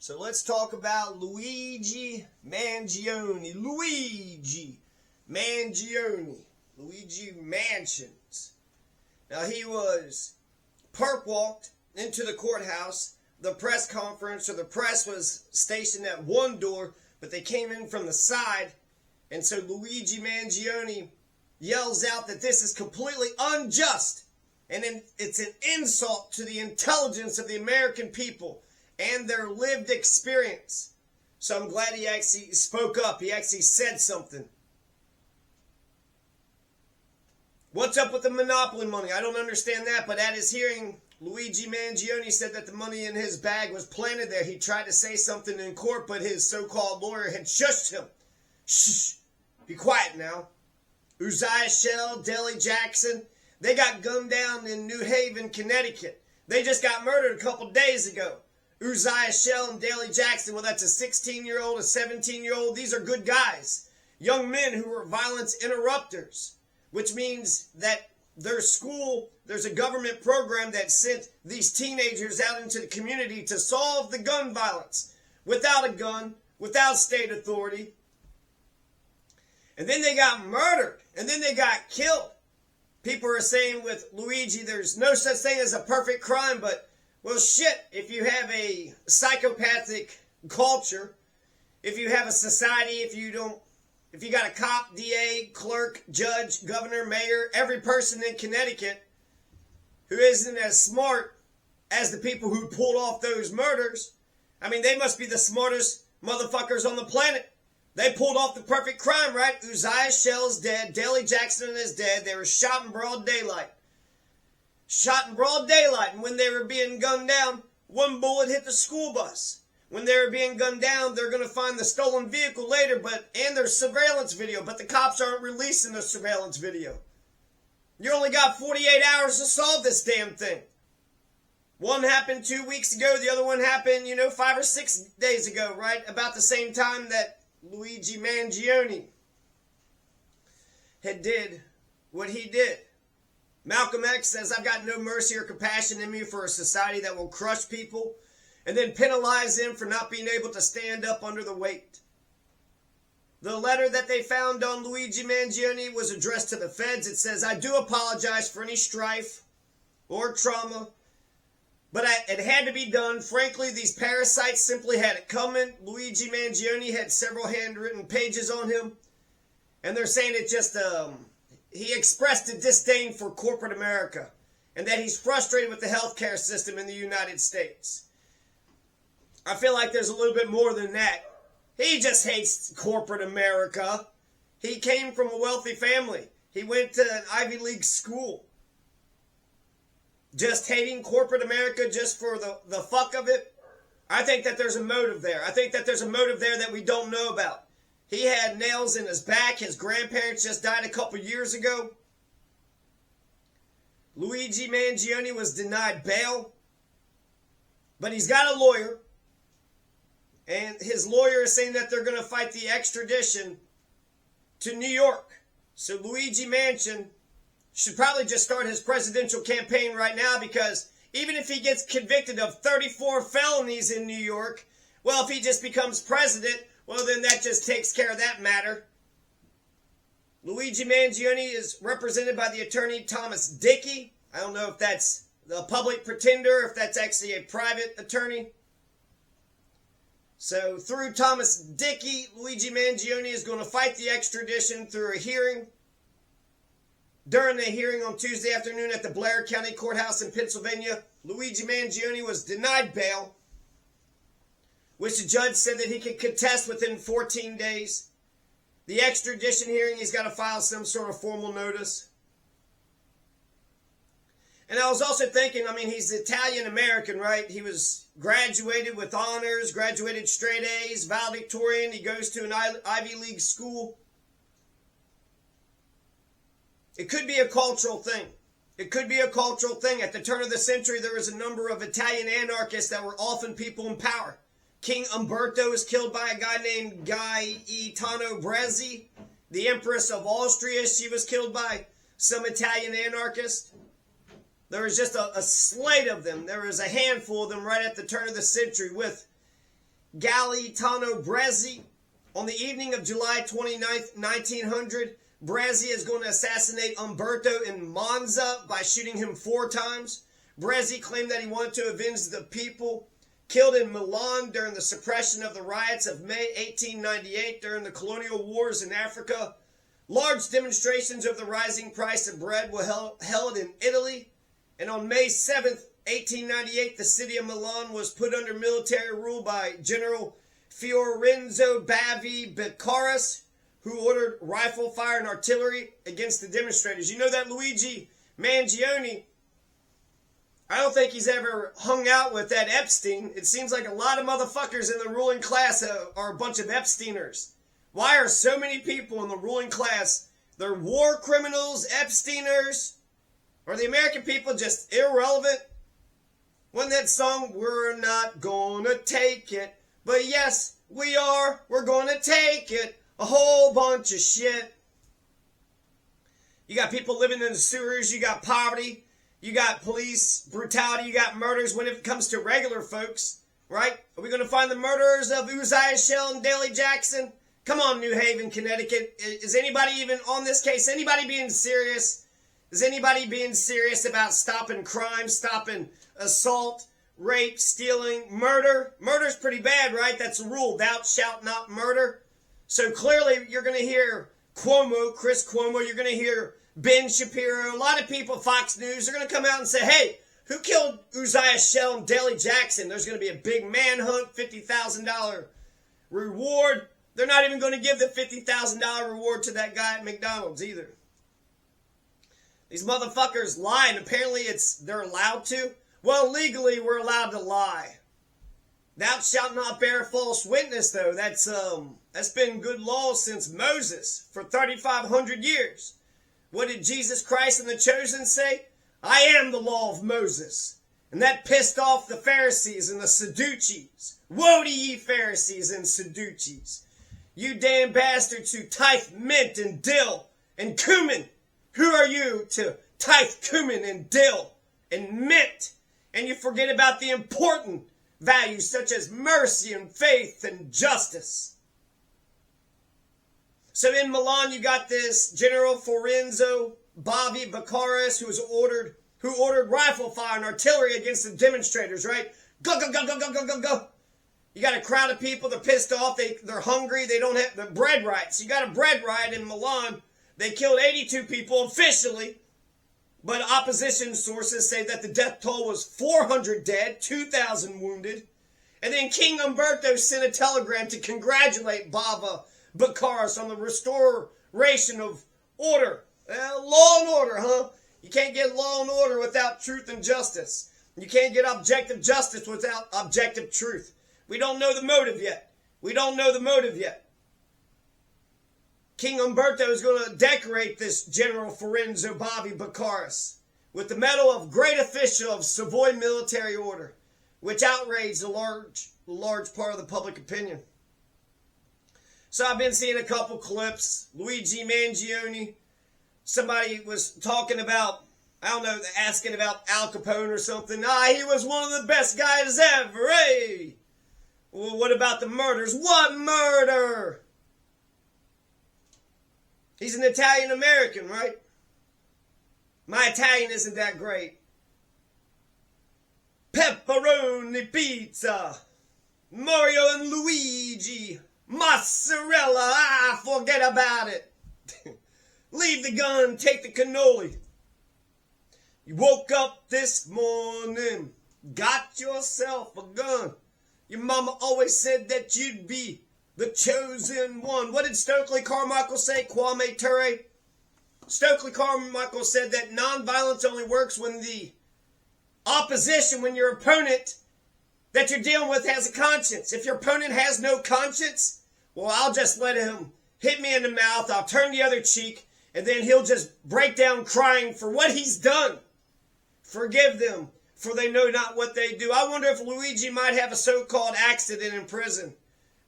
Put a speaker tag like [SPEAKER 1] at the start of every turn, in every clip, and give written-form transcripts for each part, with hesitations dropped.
[SPEAKER 1] So let's talk about Luigi Mangione. Luigi Mangione. Luigi Mansions. Now he was perp walked into the courthouse. The press conference, or the press, was stationed at one door, but they came in from the side. And so Luigi Mangione yells out that this is completely unjust. And it's an insult to the intelligence of the American people and their lived experience. So I'm glad he actually spoke up. He actually said something. What's up with the monopoly money? I don't understand that, but at his hearing, Luigi Mangione said that the money in his bag was planted there. He tried to say something in court, but his so-called lawyer had shushed him. Shh, be quiet now. Uzziah Shell, Dellie Jackson, they got gunned down in New Haven, Connecticut. They just got murdered a couple days ago. Uzziah Shell and Dellie Jackson, well, that's a 16-year-old, a 17-year-old. These are good guys. Young men who were violence interrupters, which means that their school, there's a government program that sent these teenagers out into the community to solve the gun violence without a gun, without state authority. And then they got murdered, and then they got killed. People are saying with Luigi, there's no such thing as a perfect crime, but, well, shit, if you have a psychopathic culture, if you have a society, if you got a cop, DA, clerk, judge, governor, mayor, every person in Connecticut who isn't as smart as the people who pulled off those murders, I mean, they must be the smartest motherfuckers on the planet. They pulled off the perfect crime, right? Uzziah Shell's dead. Dellie Jackson is dead. They were shot in broad daylight. Shot in broad daylight. And when they were being gunned down, one bullet hit the school bus. When they were being gunned down, they're going to find the stolen vehicle later, and there's surveillance video, but the cops aren't releasing the surveillance video. You only got 48 hours to solve this damn thing. One happened 2 weeks ago. The other one happened, 5 or 6 days ago, right? About the same time that Luigi Mangione had did what he did. Malcolm X says, I've got no mercy or compassion in me for a society that will crush people and then penalize them for not being able to stand up under the weight. The letter that they found on Luigi Mangione was addressed to the feds. It says, I do apologize for any strife or trauma, but it had to be done. Frankly, these parasites simply had it coming. Luigi Mangione had several handwritten pages on him, and they're saying it just, he expressed a disdain for corporate America and that he's frustrated with the healthcare system in the United States. I feel like there's a little bit more than that. He just hates corporate America. He came from a wealthy family. He went to an Ivy League school. Just hating corporate America just for the fuck of it. I think that there's a motive there. I think that there's a motive there that we don't know about. He had nails in his back. His grandparents just died a couple years ago. Luigi Mangione was denied bail. But he's got a lawyer. And his lawyer is saying that they're going to fight the extradition to New York. So Luigi Mansion should probably just start his presidential campaign right now, because even if he gets convicted of 34 felonies in New York, well, if he just becomes president, well, then that just takes care of that matter. Luigi Mangione is represented by the attorney Thomas Dickey. I don't know if that's the public pretender, if that's actually a private attorney. So through Thomas Dickey, Luigi Mangione is going to fight the extradition through a hearing. During the hearing on Tuesday afternoon at the Blair County Courthouse in Pennsylvania, Luigi Mangione was denied bail, which the judge said that he could contest within 14 days. The extradition hearing, he's got to file some sort of formal notice. And I was also thinking, he's Italian-American, right? He was graduated with honors, graduated straight A's, valedictorian. He goes to an Ivy League school. It could be a cultural thing. It could be a cultural thing. At the turn of the century, there was a number of Italian anarchists that were often people in power. King Umberto was killed by a guy named Gaetano Bresci. The Empress of Austria, she was killed by some Italian anarchist. There was just a slate of them. There was a handful of them right at the turn of the century with Gaetano Bresci. On the evening of July 29th, 1900, Bresci is going to assassinate Umberto in Monza by shooting him 4 times. Bresci claimed that he wanted to avenge the people killed in Milan during the suppression of the riots of May 1898 during the colonial wars in Africa. Large demonstrations of the rising price of bread were held in Italy. And on May 7th, 1898, the city of Milan was put under military rule by General Fiorenzo Bavi Beccaris, who ordered rifle fire and artillery against the demonstrators. You know that Luigi Mangione, I don't think he's ever hung out with that Epstein. It seems like a lot of motherfuckers in the ruling class are a bunch of Epsteiners. Why are so many people in the ruling class, they're war criminals, Epsteiners? Are the American people just irrelevant? Wasn't that song, "We're not gonna take it"? But yes, we are. We're gonna take it. A whole bunch of shit. You got people living in the sewers. You got poverty. You got police brutality. You got murders when it comes to regular folks, right? Are we going to find the murderers of Uzziah Shell and Daley Jackson? Come on, New Haven, Connecticut. Is anybody even on this case? Anybody being serious? Is anybody being serious about stopping crime, stopping assault, rape, stealing, murder? Murder's pretty bad, right? That's a rule. Thou shalt not murder. So clearly you're going to hear Cuomo, Chris Cuomo. You're going to hear Ben Shapiro. A lot of people, Fox News, they're going to come out and say, hey, who killed Uzziah Shell and Daley Jackson? There's going to be a big manhunt, $50,000 reward. They're not even going to give the $50,000 reward to that guy at McDonald's either. These motherfuckers lie, and apparently they're allowed to. Well, legally, we're allowed to lie. Thou shalt not bear false witness, though. That's been good law since Moses for 3,500 years. What did Jesus Christ and the chosen say? I am the law of Moses. And that pissed off the Pharisees and the Sadducees. Woe to ye Pharisees and Sadducees. You damn bastards who tithe mint and dill and cumin. Who are you to tithe cumin and dill and mint? And you forget about the important values such as mercy and faith and justice. So in Milan, you got this General Fiorenzo Bavi Beccaris who ordered rifle fire and artillery against the demonstrators, right? Go, go, go, go, go, go, go, go. You got a crowd of people, they're pissed off, they're hungry, they don't have the bread riots. You got a bread riot in Milan. They killed 82 people officially, but opposition sources say that the death toll was 400 dead, 2,000 wounded. And then King Umberto sent a telegram to congratulate Bava Beccaris on the restoration of order. Law and order, huh? You can't get law and order without truth and justice. You can't get objective justice without objective truth. We don't know the motive yet. We don't know the motive yet. King Umberto is going to decorate this General Fiorenzo Bavi Beccaris with the Medal of Great Official of Savoy Military Order, which outraged a large part of the public opinion. So I've been seeing a couple clips. Luigi Mangione, somebody was talking about, I don't know, asking about Al Capone or something. He was one of the best guys ever, hey! Well, what about the murders? What murder? He's an Italian American, right? My Italian isn't that great. Pepperoni pizza. Mario and Luigi. Mozzarella. Forget about it. Leave the gun, take the cannoli. You woke up this morning, got yourself a gun. Your mama always said that you'd be the chosen one. What did Stokely Carmichael say? Kwame Ture? Stokely Carmichael said that nonviolence only works when the opposition, when your opponent that you're dealing with has a conscience. If your opponent has no conscience, well, I'll just let him hit me in the mouth. I'll turn the other cheek, and then he'll just break down crying for what he's done. Forgive them, for they know not what they do. I wonder if Luigi might have a so-called accident in prison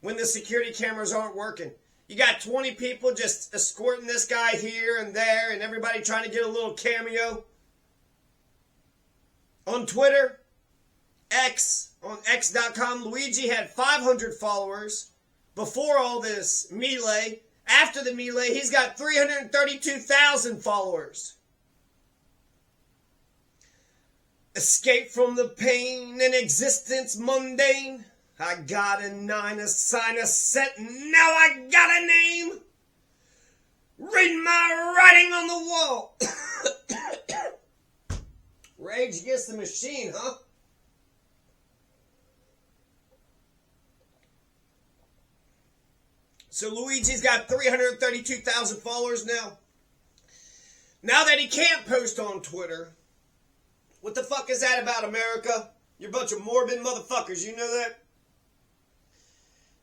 [SPEAKER 1] when the security cameras aren't working. You got 20 people just escorting this guy here and there, and everybody trying to get a little cameo. On Twitter, X, on X.com, Luigi had 500 followers before all this melee. After the melee, he's got 332,000 followers. Escape from the pain and existence mundane. I got a 9, a sign, a set, now I got a name. Read my writing on the wall. Rage Against the Machine, huh? So Luigi's got 332,000 followers now. Now that he can't post on Twitter, what the fuck is that about, America? You're a bunch of morbid motherfuckers, you know that?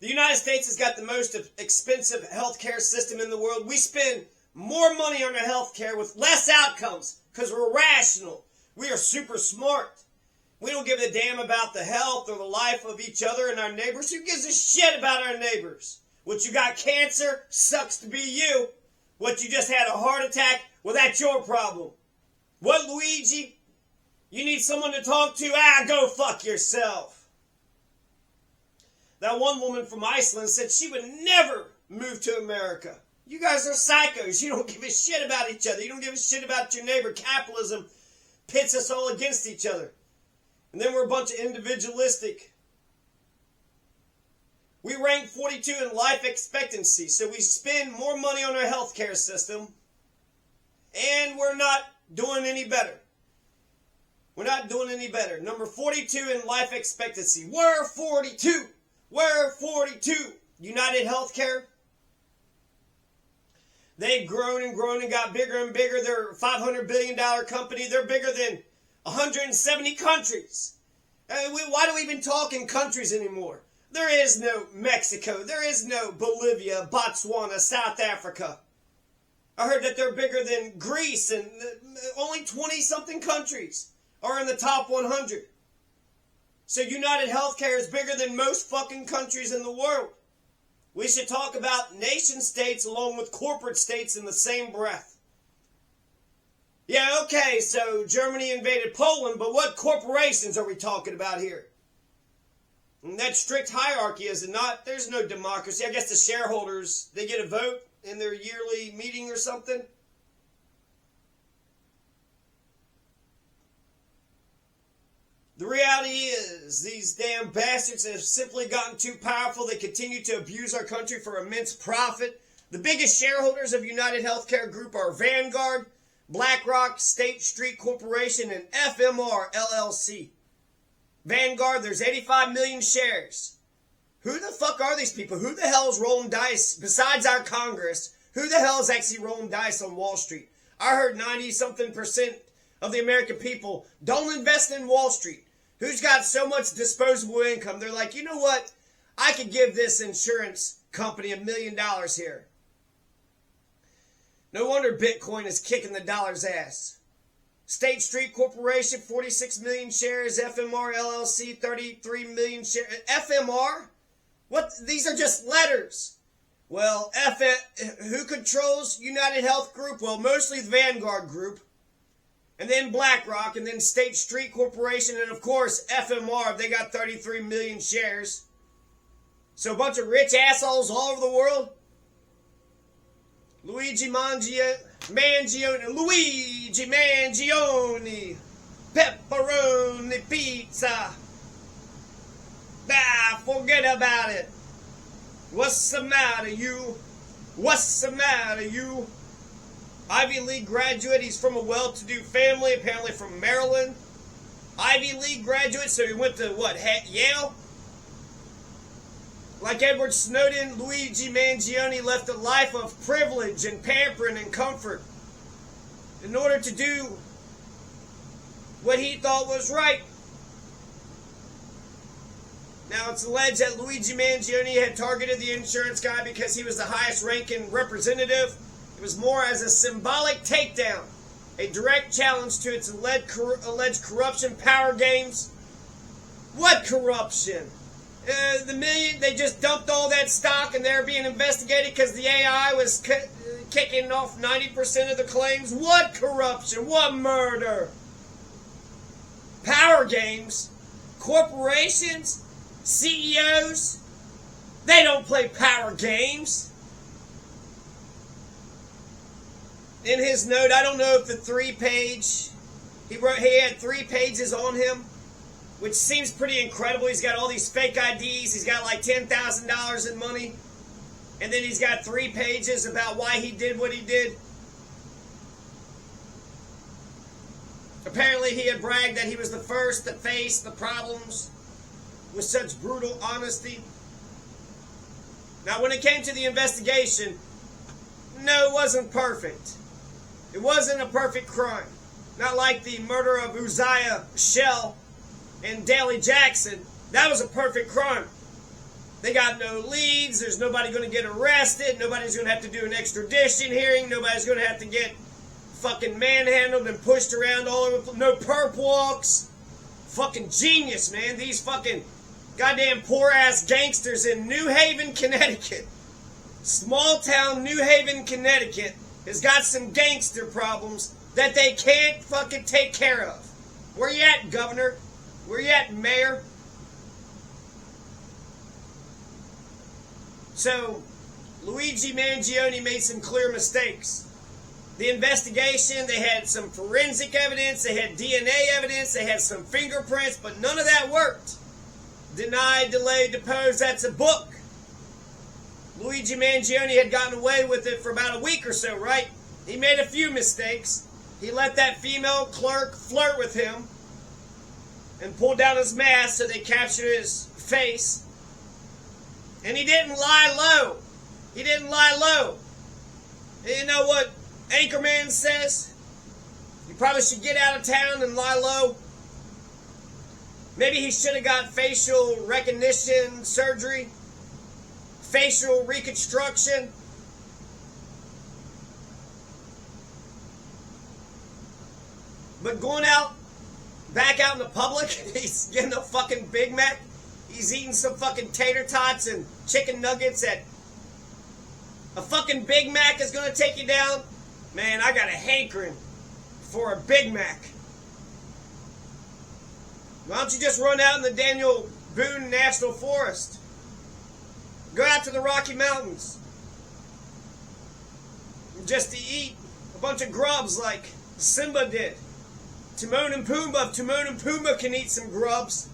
[SPEAKER 1] The United States has got the most expensive healthcare system in the world. We spend more money on our healthcare with less outcomes because we're rational. We are super smart. We don't give a damn about the health or the life of each other and our neighbors. Who gives a shit about our neighbors? What, you got cancer? Sucks to be you. What, you just had a heart attack? Well, that's your problem. What, Luigi? You need someone to talk to? Go fuck yourself. That one woman from Iceland said she would never move to America. You guys are psychos. You don't give a shit about each other. You don't give a shit about your neighbor. Capitalism pits us all against each other. And then we're a bunch of individualistic. We rank 42 in life expectancy, so we spend more money on our healthcare system, and we're not doing any better. We're not doing any better. Number 42 in life expectancy. We're 42. We're 42. United Healthcare. They've grown and grown and got bigger and bigger. They're a $500 billion company. They're bigger than 170 countries. Why do we even talk in countries anymore? There is no Mexico. There is no Bolivia, Botswana, South Africa. I heard that they're bigger than Greece, and only 20-something countries are in the top 100. So United Healthcare is bigger than most fucking countries in the world. We should talk about nation states along with corporate states in the same breath. Yeah, okay, so Germany invaded Poland, but what corporations are we talking about here? And that strict hierarchy, is it not? There's no democracy. I guess the shareholders, they get a vote in their yearly meeting or something. The reality is, these damn bastards have simply gotten too powerful. They continue to abuse our country for immense profit. The biggest shareholders of United Healthcare Group are Vanguard, BlackRock, State Street Corporation, and FMR LLC. Vanguard, there's 85 million shares. Who the fuck are these people? Who the hell is rolling dice, besides our Congress? Who the hell is actually rolling dice on Wall Street? I heard 90-something% of the American people don't invest in Wall Street. Who's got so much disposable income? They're like, you know what? I could give this insurance company $1 million here. No wonder Bitcoin is kicking the dollar's ass. State Street Corporation, 46 million shares. FMR LLC, 33 million shares. FMR? What? These are just letters. Well, who controls United Health Group? Well, mostly the Vanguard Group. And then BlackRock, and then State Street Corporation, and of course FMR. They got 33 million shares. So a bunch of rich assholes all over the world. Luigi Mangione, pepperoni pizza. Forget about it. What's the matter, you? What's the matter, you? Ivy League graduate. He's from a well-to-do family, apparently from Maryland. Ivy League graduate, so he went to, what, Yale? Like Edward Snowden, Luigi Mangione left a life of privilege and pampering and comfort in order to do what he thought was right. Now, it's alleged that Luigi Mangione had targeted the insurance guy because he was the highest-ranking representative. It was more as a symbolic takedown, a direct challenge to its alleged corruption power games. What corruption? They just dumped all that stock and they're being investigated because the AI was kicking off 90% of the claims. What corruption? What murder? Power games? corporations, CEOs, they don't play power games. In his note, I don't know if the 3-page, he had 3 pages on him, which seems pretty incredible. He's got all these fake IDs. He's got like $10,000 in money. And then he's got 3 pages about why he did what he did. Apparently he had bragged that he was the first to face the problems with such brutal honesty. Now, when it came to the investigation, no, it wasn't perfect. It wasn't a perfect crime. Not like the murder of Uzziah Shell and Daley Jackson. That was a perfect crime. They got no leads. There's nobody going to get arrested. Nobody's going to have to do an extradition hearing. Nobody's going to have to get fucking manhandled and pushed around all over. No perp walks. Fucking genius, man. These fucking goddamn poor-ass gangsters in New Haven, Connecticut. Small town New Haven, Connecticut has got some gangster problems that they can't fucking take care of. Where you at, Governor? Where you at, Mayor? So, Luigi Mangione made some clear mistakes. The investigation, they had some forensic evidence, they had DNA evidence, they had some fingerprints, but none of that worked. Denied, delayed, deposed, that's a book. Luigi Mangione had gotten away with it for about a week or so, right? He made a few mistakes. He let that female clerk flirt with him and pulled down his mask so they captured his face. And he didn't lie low. He didn't lie low. And you know what Anchorman says? You probably should get out of town and lie low. Maybe he should have got facial recognition surgery. Facial reconstruction. But going out, back out in the public, he's getting a fucking Big Mac. He's eating some fucking tater tots and chicken nuggets at a fucking Big Mac is going to take you down. Man, I got a hankering for a Big Mac. Why don't you just run out in the Daniel Boone National Forest? Go out to the Rocky Mountains. Just to eat a bunch of grubs like Simba did. Timon and Pumbaa. If Timon and Pumbaa can eat some grubs.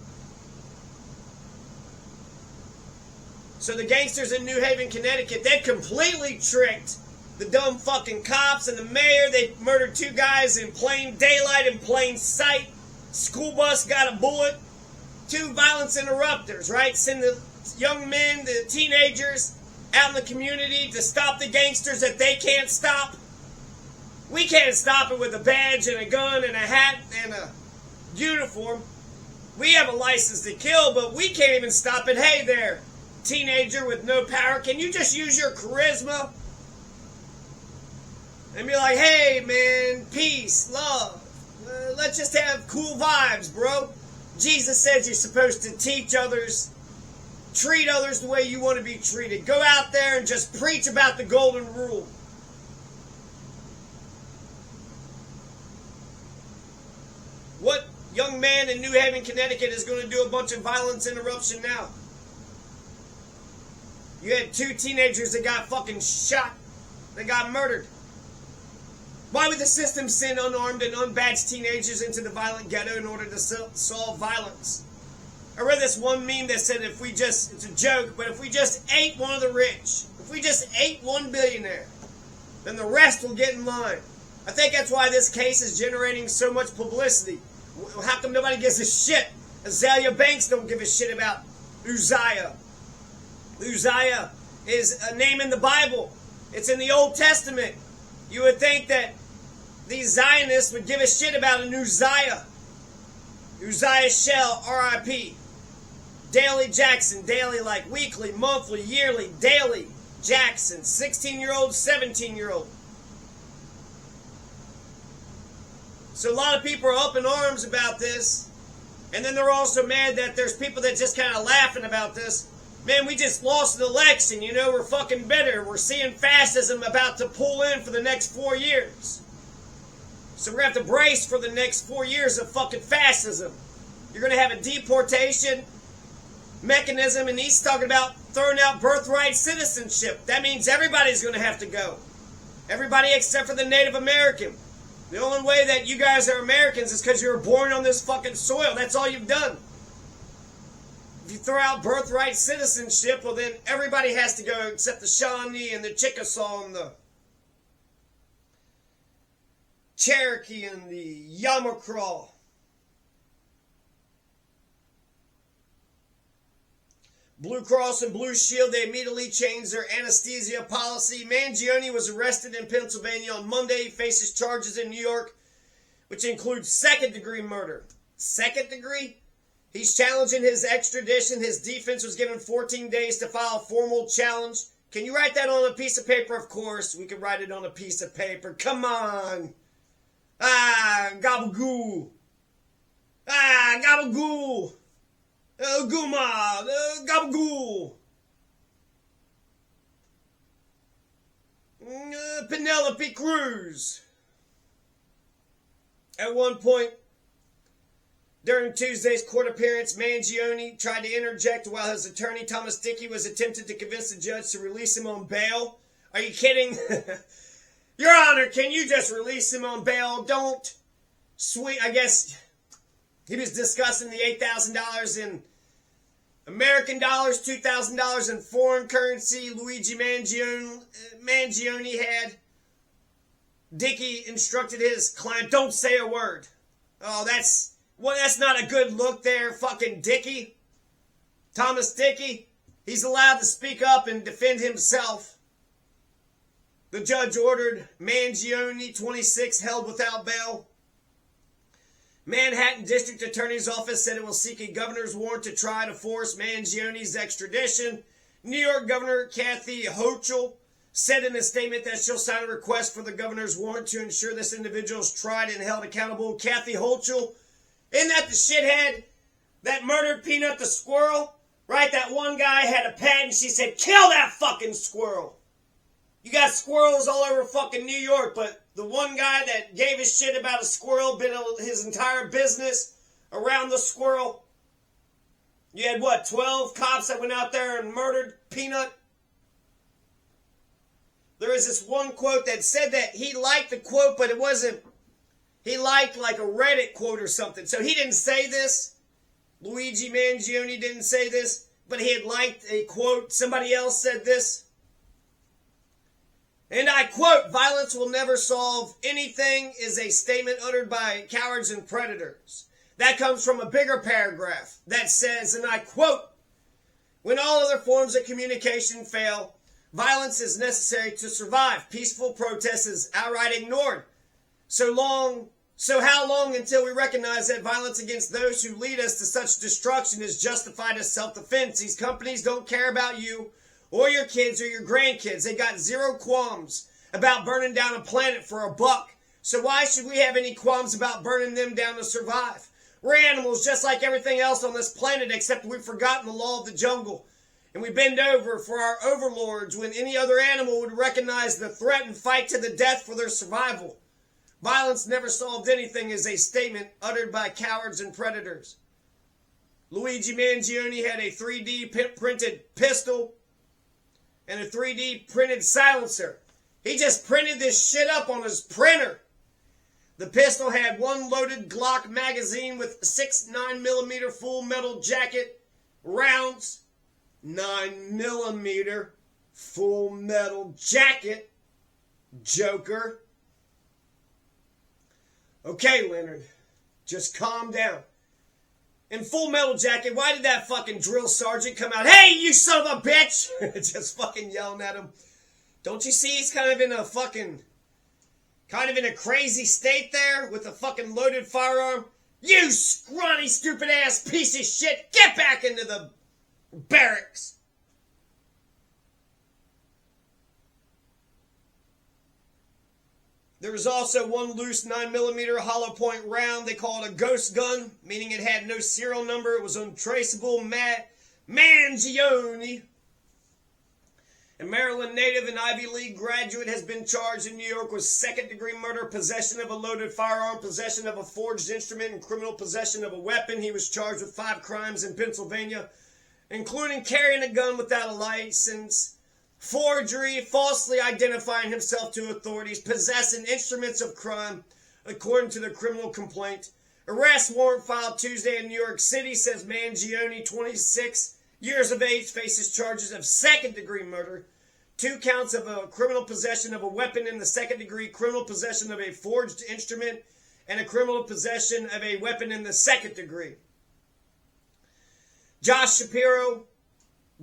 [SPEAKER 1] So the gangsters in New Haven, Connecticut, they completely tricked the dumb fucking cops and the mayor. They murdered 2 guys in plain daylight, in plain sight. School bus got a bullet. 2 violence interrupters, right? Send the young men, the teenagers out in the community to stop the gangsters that they can't stop. We can't stop it with a badge and a gun and a hat and a uniform. We have a license to kill, but we can't even stop it. Hey there, teenager with no power, can you just use your charisma and be like, hey man, peace, love, let's just have cool vibes, bro. Jesus says you're supposed to teach others, treat others the way you want to be treated. Go out there and just preach about the golden rule. What young man in New Haven, Connecticut is going to do a bunch of violence interruption now? You had 2 teenagers that got fucking shot. They got murdered. Why would the system send unarmed and unbadged teenagers into the violent ghetto in order to solve violence? I read this one meme that said if we just, it's a joke, but if we just ate one of the rich, if we just ate one billionaire, then the rest will get in line. I think that's why this case is generating so much publicity. How come nobody gives a shit? Azalea Banks don't give a shit about Uzziah. Uzziah is a name in the Bible. It's in the Old Testament. You would think that these Zionists would give a shit about an Uzziah. Uzziah Shell, R.I.P. Daley Jackson, daily like weekly, monthly, yearly, daily. Jackson, 16-year-old, 17-year-old. So a lot of people are up in arms about this. And then they're also mad that there's people that just kind of laughing about this. Man, we just lost an election, you know, we're fucking bitter. We're seeing fascism about to pull in for the next 4 years. So we're going to have to brace for the next 4 years of fucking fascism. You're going to have a deportation mechanism, and he's talking about throwing out birthright citizenship. That means everybody's going to have to go. Everybody except for the Native American. The only way that you guys are Americans is because you were born on this fucking soil. That's all you've done. If you throw out birthright citizenship, well then everybody has to go except the Shawnee and the Chickasaw and the Cherokee and the Yamacraw. Blue Cross and Blue Shield, they immediately changed their anesthesia policy. Mangione was arrested in Pennsylvania on Monday. He faces charges in New York, which includes second-degree murder. Second degree? He's challenging his extradition. His defense was given 14 days to file a formal challenge. Can you write that on a piece of paper? Of course, we can write it on a piece of paper. Come on. Gabagoo. Gabagoo. Guma. Gabagoo. Penelope Cruz. At one point, during Tuesday's court appearance, Mangione tried to interject while his attorney, Thomas Dickey, was attempting to convince the judge to release him on bail. Are you kidding? Your Honor, can you just release him on bail? Don't I guess he was discussing the $8,000 in American dollars, $2,000 in foreign currency. Luigi Mangione had. Dickey instructed his client, don't say a word. Oh, that's not a good look there, fucking Dickey. Thomas Dickey, he's allowed to speak up and defend himself. The judge ordered Mangione, 26, held without bail. Manhattan District Attorney's Office said it will seek a governor's warrant to try to force Mangione's extradition. New York Governor Kathy Hochul said in a statement that she'll sign a request for the governor's warrant to ensure this individual is tried and held accountable. Kathy Hochul, isn't that the shithead that murdered Peanut the squirrel? Right, that one guy had a pet and she said, kill that fucking squirrel. You got squirrels all over fucking New York, but the one guy that gave a shit about a squirrel built his entire business around the squirrel. You had, 12 cops that went out there and murdered Peanut? There is this one quote that said that he liked the quote, but it wasn't. He liked like a Reddit quote or something. So he didn't say this. Luigi Mangione didn't say this, but he had liked a quote. Somebody else said this. And I quote, violence will never solve anything is a statement uttered by cowards and predators. That comes from a bigger paragraph that says, and I quote, when all other forms of communication fail, violence is necessary to survive. Peaceful protest is outright ignored. So how long until we recognize that violence against those who lead us to such destruction is justified as self-defense? These companies don't care about you or your kids or your grandkids. They got zero qualms about burning down a planet for a buck. So why should we have any qualms about burning them down to survive? We're animals just like everything else on this planet, except we've forgotten the law of the jungle. And we bend over for our overlords when any other animal would recognize the threat and fight to the death for their survival. Violence never solved anything is a statement uttered by cowards and predators. Luigi Mangione had a 3D printed pistol and a 3D printed silencer. He just printed this shit up on his printer. The pistol had one loaded Glock magazine with 6 9mm full metal jacket rounds. 9mm full metal jacket, Joker. Okay, Leonard, just calm down. In Full Metal Jacket, why did that fucking drill sergeant come out? Hey, you son of a bitch! Just fucking yelling at him. Don't you see he's kind of in a crazy state there with a fucking loaded firearm? You scrawny, stupid ass piece of shit! Get back into the barracks! There was also one loose 9mm hollow point round. They call it a ghost gun, meaning it had no serial number. It was untraceable. Mangione A Maryland native and Ivy League graduate has been charged in New York with second-degree murder, possession of a loaded firearm, possession of a forged instrument, and criminal possession of a weapon. He was charged with 5 crimes in Pennsylvania, including carrying a gun without a license, forgery, falsely identifying himself to authorities, possessing instruments of crime, according to the criminal complaint. Arrest warrant filed Tuesday in New York City says Mangione, 26 years of age, faces charges of second-degree murder, 2 counts of a criminal possession of a weapon in the second degree, criminal possession of a forged instrument, and a criminal possession of a weapon in the second degree. Josh Shapiro,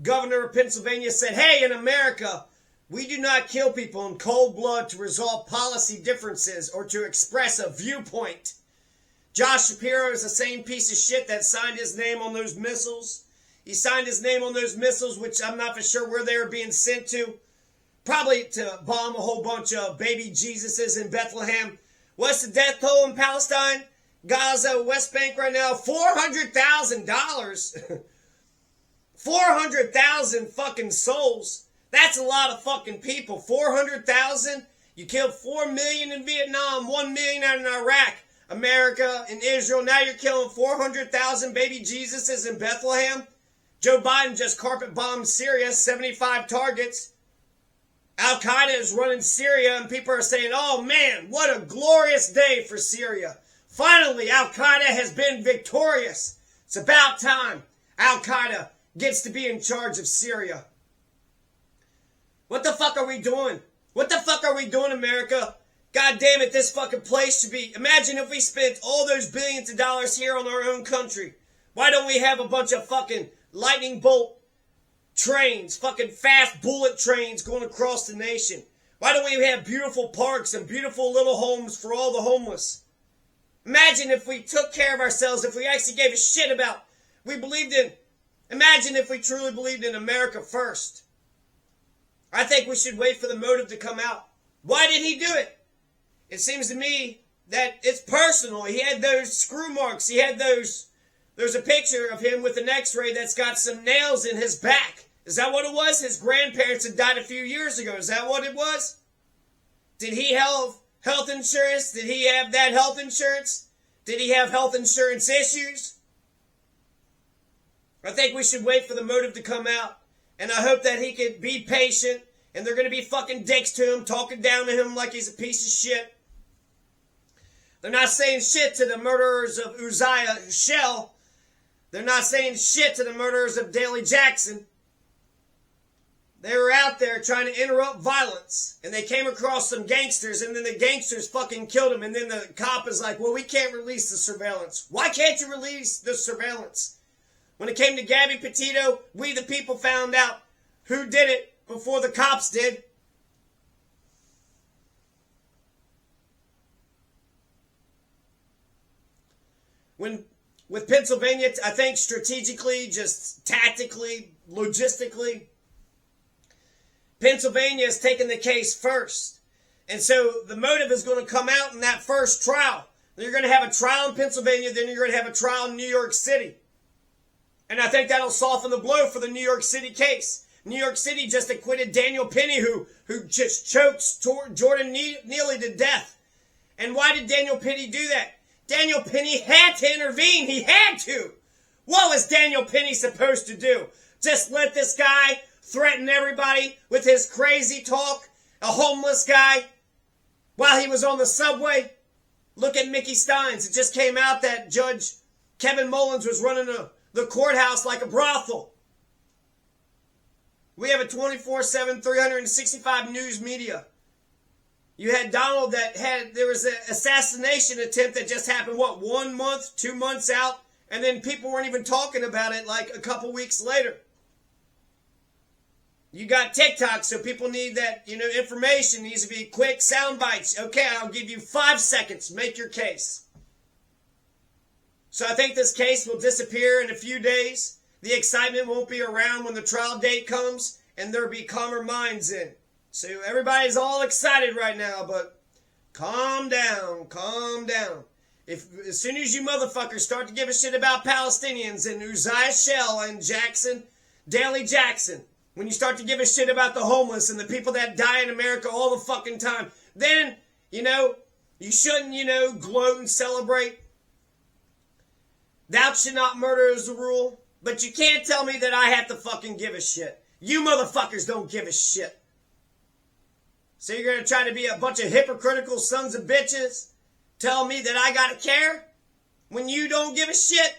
[SPEAKER 1] governor of Pennsylvania, said, "Hey, in America, we do not kill people in cold blood to resolve policy differences or to express a viewpoint." Josh Shapiro is the same piece of shit that signed his name on those missiles. He signed his name on those missiles, which I'm not for sure where they were being sent to. Probably to bomb a whole bunch of baby Jesuses in Bethlehem. What's the death toll in Palestine? Gaza, West Bank right now, $400,000. 400,000 fucking souls. That's a lot of fucking people. 400,000? You killed 4 million in Vietnam, 1 million out in Iraq, America, and Israel. Now you're killing 400,000 baby Jesuses in Bethlehem. Joe Biden just carpet bombed Syria, 75 targets. Al-Qaeda is running Syria, and people are saying, "Oh man, what a glorious day for Syria. Finally, Al-Qaeda has been victorious. It's about time Al-Qaeda gets to be in charge of Syria." What the fuck are we doing? What the fuck are we doing, America? God damn it, this fucking place should be... Imagine if we spent all those billions of dollars here on our own country. Why don't we have a bunch of fucking lightning bolt trains, fucking fast bullet trains going across the nation? Why don't we have beautiful parks and beautiful little homes for all the homeless? Imagine if we took care of ourselves, if we actually gave a shit about... Imagine if we truly believed in America first. I think we should wait for the motive to come out. Why did he do it? It seems to me that it's personal. He had those screw marks. He had those... There's a picture of him with an x-ray that's got some nails in his back. Is that what it was? His grandparents had died a few years ago. Is that what it was? Did he have health insurance? Did he have that health insurance? Did he have health insurance issues? I think we should wait for the motive to come out. And I hope that he could be patient. And they're going to be fucking dicks to him, talking down to him like he's a piece of shit. They're not saying shit to the murderers of Uzziah Shell. They're not saying shit to the murderers of Daley Jackson. They were out there trying to interrupt violence. And they came across some gangsters, and then the gangsters fucking killed them. And then the cop is like, "Well, we can't release the surveillance." Why can't you release the surveillance? When it came to Gabby Petito, we the people found out who did it before the cops did. With Pennsylvania, I think strategically, just tactically, logistically, Pennsylvania has taken the case first. And so the motive is going to come out in that first trial. Then you're going to have a trial in Pennsylvania, then you're going to have a trial in New York City. And I think that'll soften the blow for the New York City case. New York City just acquitted Daniel Penny, who just choked Jordan Neely to death. And why did Daniel Penny do that? Daniel Penny had to intervene. He had to. What was Daniel Penny supposed to do? Just let this guy threaten everybody with his crazy talk? A homeless guy while he was on the subway? Look at Mickey Steins. It just came out that Judge Kevin Mullins was running the courthouse like a brothel. We have a 24/7, 365 news media. You had Donald there was an assassination attempt that just happened, 1 month, 2 months out, and then people weren't even talking about it like a couple weeks later. You got TikTok, so people need that, information needs to be quick sound bites. Okay, I'll give you 5 seconds, make your case. So I think this case will disappear in a few days. The excitement won't be around when the trial date comes, and there'll be calmer minds in. So everybody's all excited right now, but calm down, calm down. As soon as you motherfuckers start to give a shit about Palestinians and Uzziah Shell and Daley Jackson, when you start to give a shit about the homeless and the people that die in America all the fucking time, then, you shouldn't, gloat and celebrate. Thou shalt not murder is the rule. But you can't tell me that I have to fucking give a shit. You motherfuckers don't give a shit. So you're going to try to be a bunch of hypocritical sons of bitches? Tell me that I gotta care? When you don't give a shit?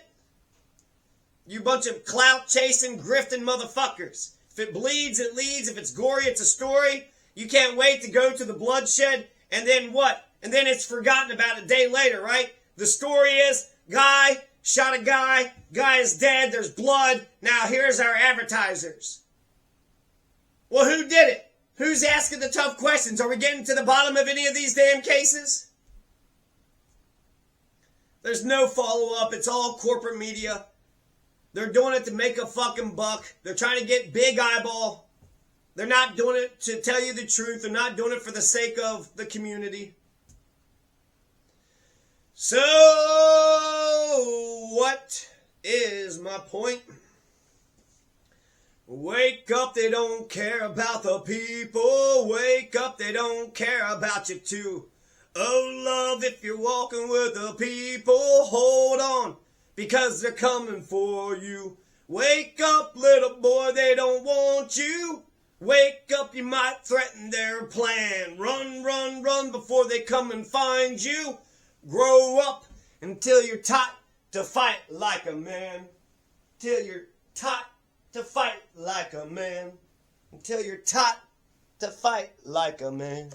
[SPEAKER 1] You bunch of clout-chasing, grifting motherfuckers. If it bleeds, it leads. If it's gory, it's a story. You can't wait to go to the bloodshed, and then what? And then it's forgotten about a day later, right? The story is, guy shot a guy is dead, there's blood, now here's our advertisers. Well, who did it? Who's asking the tough questions? Are we getting to the bottom of any of these damn cases? There's no follow-up, it's all corporate media. They're doing it to make a fucking buck. They're trying to get big eyeball. They're not doing it to tell you the truth. They're not doing it for the sake of the community. So, what is my point? Wake up, they don't care about the people. Wake up, they don't care about you too. Oh, love, if you're walking with the people, hold on, because they're coming for you. Wake up, little boy, they don't want you. Wake up, you might threaten their plan. Run, run, run before they come and find you. Grow up until you're taught to fight like a man. Till you're taught to fight like a man. Until you're taught to fight like a man.